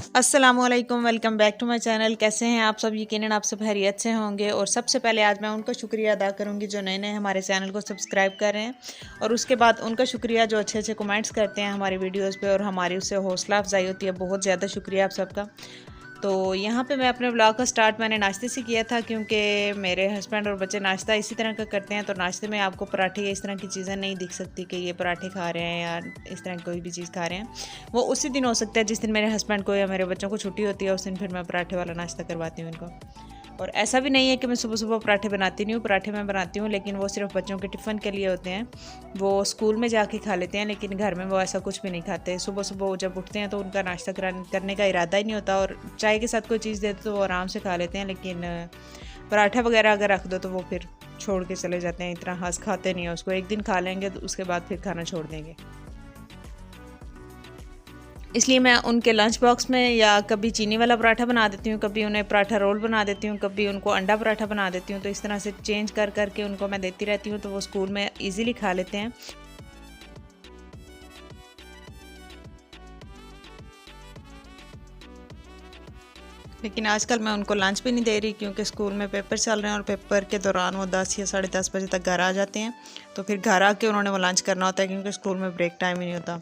अस्सलामुअलैकुम, welcome back to my channel. कैसे हैं आप सब? यकीनन आप सब खैरियत से होंगे। और सबसे पहले आज मैं उनका शुक्रिया अदा करूंगी जो नए नए हमारे चैनल को सब्सक्राइब कर रहे हैं, और उसके बाद उनका शुक्रिया जो अच्छे अच्छे कमेंट्स करते हैं हमारी वीडियोस पे और हमारी उससे हौसला अफजाई होती है। बहुत ज़्यादा शुक्रिया आप सबका। तो यहाँ पे मैं अपने ब्लॉग का स्टार्ट मैंने नाश्ते से किया था, क्योंकि मेरे हस्बैंड और बच्चे नाश्ता इसी तरह का करते हैं। तो नाश्ते में आपको पराठे या इस तरह की चीज़ें नहीं दिख सकती कि ये पराठे खा रहे हैं या इस तरह की कोई भी चीज़ खा रहे हैं। वो उसी दिन हो सकता है जिस दिन मेरे हस्बैंड को या मेरे बच्चों को छुट्टी होती है, उस दिन फिर मैं पराठे वाला नाश्ता करवाती हूँ इनको। और ऐसा भी नहीं है कि मैं सुबह सुबह पराठे बनाती नहीं हूँ, पराठे मैं बनाती हूँ, लेकिन वो सिर्फ बच्चों के टिफ़िन के लिए होते हैं। वो स्कूल में जाके खा लेते हैं, लेकिन घर में वो ऐसा कुछ भी नहीं खाते। सुबह सुबह वो जब उठते हैं तो उनका नाश्ता करने का इरादा ही नहीं होता, और चाय के साथ कोई चीज़ दे दो तो वो आराम से खा लेते हैं। लेकिन पराठा वगैरह अगर रख दो तो वो फिर छोड़ के चले जाते हैं। इतना हंस खाते नहीं है उसको, एक दिन खा लेंगे तो उसके बाद फिर खाना छोड़ देंगे। इसलिए मैं उनके लंच बॉक्स में या कभी चीनी वाला पराठा बना देती हूँ, कभी उन्हें पराठा रोल बना देती हूँ, कभी उनको अंडा पराठा बना देती हूँ। तो इस तरह से चेंज कर करके उनको मैं देती रहती हूँ, तो वो स्कूल में इजीली खा लेते हैं। लेकिन आजकल मैं उनको लंच भी नहीं दे रही, क्योंकि स्कूल में पेपर चल रहे हैं और पेपर के दौरान वो 10 या 10:30 बजे तक घर आ जाते हैं। तो फिर घर आके उन्होंने वो लंच करना होता है, क्योंकि स्कूल में ब्रेक टाइम ही नहीं होता।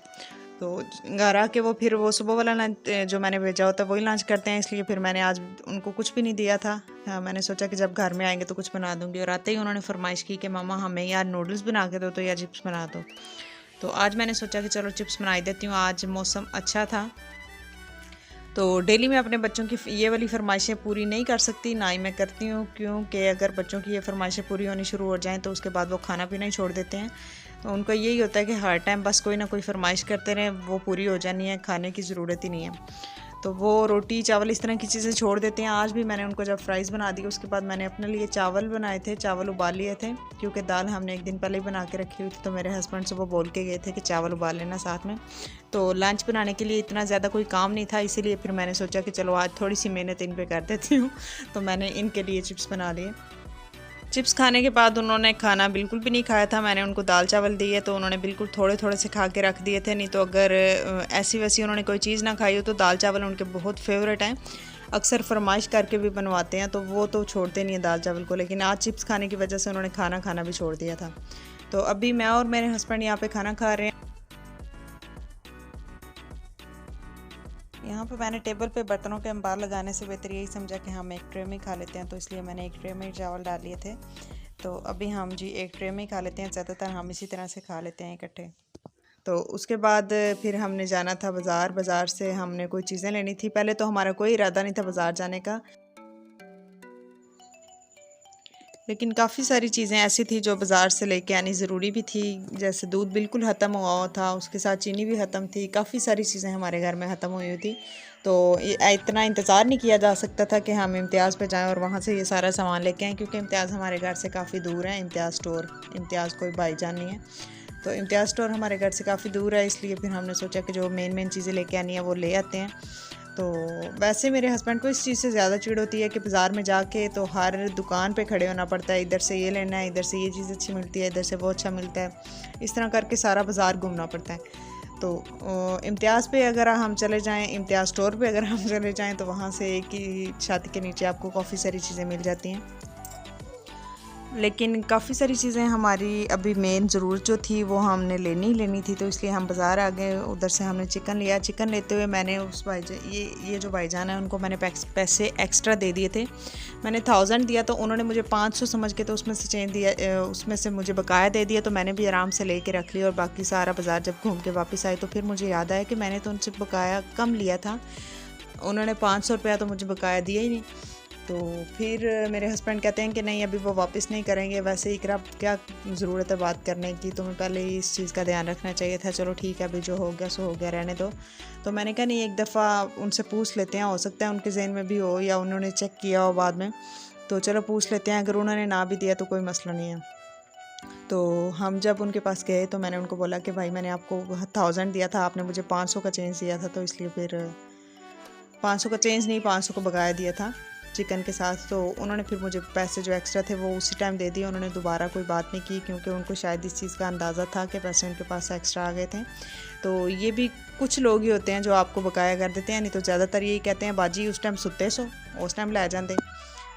तो घर आके वो फिर वो सुबह वाला लंच जो मैंने भेजा होता है वही लंच करते हैं। इसलिए फिर मैंने आज उनको कुछ भी नहीं दिया था। हाँ, मैंने सोचा कि जब घर में आएंगे तो कुछ बना दूंगी, और आते ही उन्होंने फरमाइश की कि मम्मा हमें यार नूडल्स बना के दो, तो या चिप्स बना दो। तो आज मैंने सोचा कि चलो चिप्स बना ही देती हूँ। आज मौसम अच्छा था, तो डेली मैं अपने बच्चों की ये वाली फरमाइशें पूरी नहीं कर सकती, ना ही मैं करती हूँ, क्योंकि अगर बच्चों की ये फरमाइशें पूरी होनी शुरू हो जाएं तो उसके बाद वो खाना पीना ही छोड़ देते हैं। तो उनका यही होता है कि हर टाइम बस कोई ना कोई फरमाइश करते रहें, वो पूरी हो जानी है, खाने की ज़रूरत ही नहीं है। तो वो रोटी चावल इस तरह की चीज़ें छोड़ देते हैं। आज भी मैंने उनको जब फ्राइज़ बना दी, उसके बाद मैंने अपने लिए चावल बनाए थे, चावल उबाल लिए थे, क्योंकि दाल हमने एक दिन पहले ही बना के रखी हुई थी। तो मेरे हस्बैंड सुबह बोल के गए थे कि चावल उबाल लेना साथ में। तो लंच बनाने के लिए इतना ज़्यादा कोई काम नहीं था, इसीलिए फिर मैंने सोचा कि चलो आज थोड़ी सी मेहनत इन पर कर देती हूँ। तो मैंने इनके लिए चिप्स बना लिए। चिप्स खाने के बाद उन्होंने खाना बिल्कुल भी नहीं खाया था। मैंने उनको दाल चावल दिए तो उन्होंने बिल्कुल थोड़े थोड़े से खा के रख दिए थे। नहीं तो अगर ऐसी वैसी उन्होंने कोई चीज़ ना खाई हो तो दाल चावल उनके बहुत फेवरेट हैं। अक्सर फरमाइश करके भी बनवाते हैं, तो वो तो छोड़ते नहीं हैं दाल चावल को। लेकिन आज चिप्स खाने की वजह से उन्होंने खाना खाना भी छोड़ दिया था। तो अभी मैं और मेरे हस्बैंड यहाँ पे खाना खा रहे हैं। यहाँ पे मैंने टेबल पे बर्तनों के अंबार लगाने से बेहतर यही समझा कि हम एक ट्रे में ही खा लेते हैं, तो इसलिए मैंने एक ट्रे में ही चावल डाल लिए थे। तो अभी हम जी एक ट्रे में ही खा लेते हैं, ज़्यादातर हम इसी तरह से खा लेते हैं इकट्ठे। तो उसके बाद फिर हमने जाना था बाज़ार। बाज़ार से हमने कोई चीज़ें लेनी थी। पहले तो हमारा कोई इरादा नहीं था बाज़ार जाने का, लेकिन काफ़ी सारी चीज़ें ऐसी थी जो बाज़ार से लेके आनी ज़रूरी भी थी। जैसे दूध बिल्कुल ख़त्म हुआ था, उसके साथ चीनी भी ख़त्म थी, काफ़ी सारी चीज़ें हमारे घर में ख़त्म हुई थी। तो इतना इंतज़ार नहीं किया जा सकता था कि हम इम्तियाज़ पे जाएं और वहाँ से ये सारा सामान लेके आएँ, क्योंकि इम्तियाज़ हमारे घर से काफ़ी दूर है। इम्तियाज़ स्टोर, इम्तियाज़ कोई भाईजान नहीं है, तो इम्तियाज़ स्टोर हमारे घर से काफ़ी दूर है। इसलिए फिर हमने सोचा कि जो मेन चीज़ें लेके आनी है वो ले आते हैं। तो वैसे मेरे हस्बैंड को इस चीज़ से ज़्यादा चिढ़ होती है कि बाज़ार में जाके तो हर दुकान पे खड़े होना पड़ता है। इधर से ये लेना है, इधर से ये चीज़ अच्छी मिलती है, इधर से वो अच्छा मिलता है, इस तरह करके सारा बाज़ार घूमना पड़ता है। तो इम्तियाज़ पे अगर हम चले जाएं, इम्तियाज़ स्टोर पे अगर हम चले जाएं, तो वहाँ से एक ही छत के नीचे आपको काफ़ी सारी चीज़ें मिल जाती हैं। लेकिन काफ़ी सारी चीज़ें हमारी अभी मेन ज़रूरत जो थी वो हमने लेनी थी, तो इसलिए हम बाज़ार आ गए। उधर से हमने चिकन लिया। चिकन लेते हुए मैंने उस ये जो भाईजान है उनको मैंने पैसे एक्स्ट्रा दे दिए थे। मैंने 1000 दिया, तो उन्होंने मुझे 500 समझ के तो उसमें से चेंज दिया, उसमें से मुझे बकाया दे दिया। तो मैंने भी आराम से ले रख लिया, और बाकी सारा बाज़ार जब घूम के वापस आई तो फिर मुझे याद आया कि मैंने तो उनसे बकाया कम लिया था। उन्होंने 500 रुपया तो मुझे बकाया दिया ही नहीं। तो फिर मेरे हस्बैंड कहते हैं कि नहीं, अभी वो वापस नहीं करेंगे। वैसे इकरा क्या ज़रूरत है बात करने की, तुम्हें पहले ही इस चीज़ का ध्यान रखना चाहिए था। चलो ठीक है, अभी जो हो गया सो हो गया, रहने दो। तो मैंने कहा नहीं, एक दफ़ा उनसे पूछ लेते हैं, हो सकता है उनके जहन में भी हो या उन्होंने चेक किया हो बाद में। तो चलो पूछ लेते हैं, अगर उन्होंने ना भी दिया तो कोई मसला नहीं है। तो हम जब उनके पास गए तो मैंने उनको बोला कि भाई मैंने आपको 1000 दिया था, आपने मुझे 500 का चेंज दिया था, तो इसलिए फिर 500 का चेंज नहीं, 500 का बकाया दिया था। चिकन के साथ। तो उन्होंने फिर मुझे पैसे जो एक्स्ट्रा थे वो उसी टाइम दे दिए, उन्होंने दोबारा कोई बात नहीं की, क्योंकि उनको शायद इस चीज़ का अंदाज़ा था कि पैसे उनके पास एक्स्ट्रा आ गए थे। तो ये भी कुछ लोग ही होते हैं जो आपको बकाया कर देते हैं, नहीं तो ज़्यादातर यही कहते हैं बाजी उस टाइम सुते सो, उस टाइम लै जाते।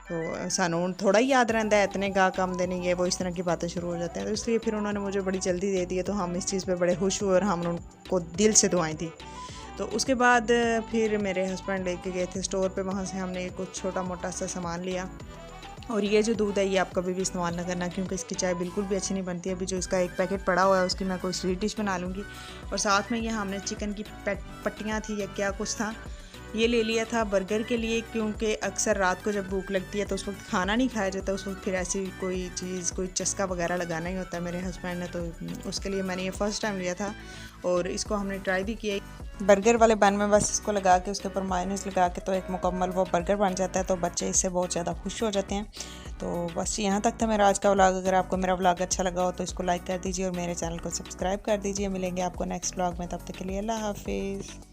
तो सानू थोड़ा ही याद रहता है, इतने गाहक आमदे नहीं है, वो इस तरह की बातें शुरू हो जाते हैं। तो इसलिए फिर उन्होंने मुझे बड़ी जल्दी दे दिए, तो हम इस चीज़ पे बड़े खुश हुए और हमने उनको दिल से दुआएं दी। तो उसके बाद फिर मेरे हस्बैंड लेके गए थे स्टोर पे, वहाँ से हमने कुछ छोटा मोटा सा सामान लिया। और ये जो दूध है ये आप कभी भी इस्तेमाल ना करना, क्योंकि इसकी चाय बिल्कुल भी अच्छी नहीं बनती। अभी जो इसका एक पैकेट पड़ा हुआ है उसकी मैं कोई स्वीट डिश बना लूँगी। और साथ में ये हमने चिकन की पट्टियाँ थी या क्या कुछ था, ये ले लिया था बर्गर के लिए, क्योंकि अक्सर रात को जब भूख लगती है तो उस वक्त खाना नहीं खाया जाता, उस वक्त फिर ऐसी कोई चीज़, कोई चस्का वगैरह लगाना ही होता है मेरे हस्बैंड ने। तो उसके लिए मैंने ये फ़र्स्ट टाइम लिया था और इसको हमने ट्राई भी किया बर्गर वाले बन में। बस इसको लगा के उसके ऊपर मायोनीज़ लगा के तो एक मुकम्मल वो बर्गर बन जाता है। तो बच्चे इससे बहुत ज़्यादा खुश हो जाते हैं। तो बस यहाँ तक था मेरा आज का व्लॉग। अगर आपको मेरा व्लॉग अच्छा लगा हो तो इसको लाइक कर दीजिए और मेरे चैनल को सब्सक्राइब कर दीजिए। मिलेंगे आपको नेक्स्ट व्लॉग में, तब तक के लिए अल्लाह हाफिज़।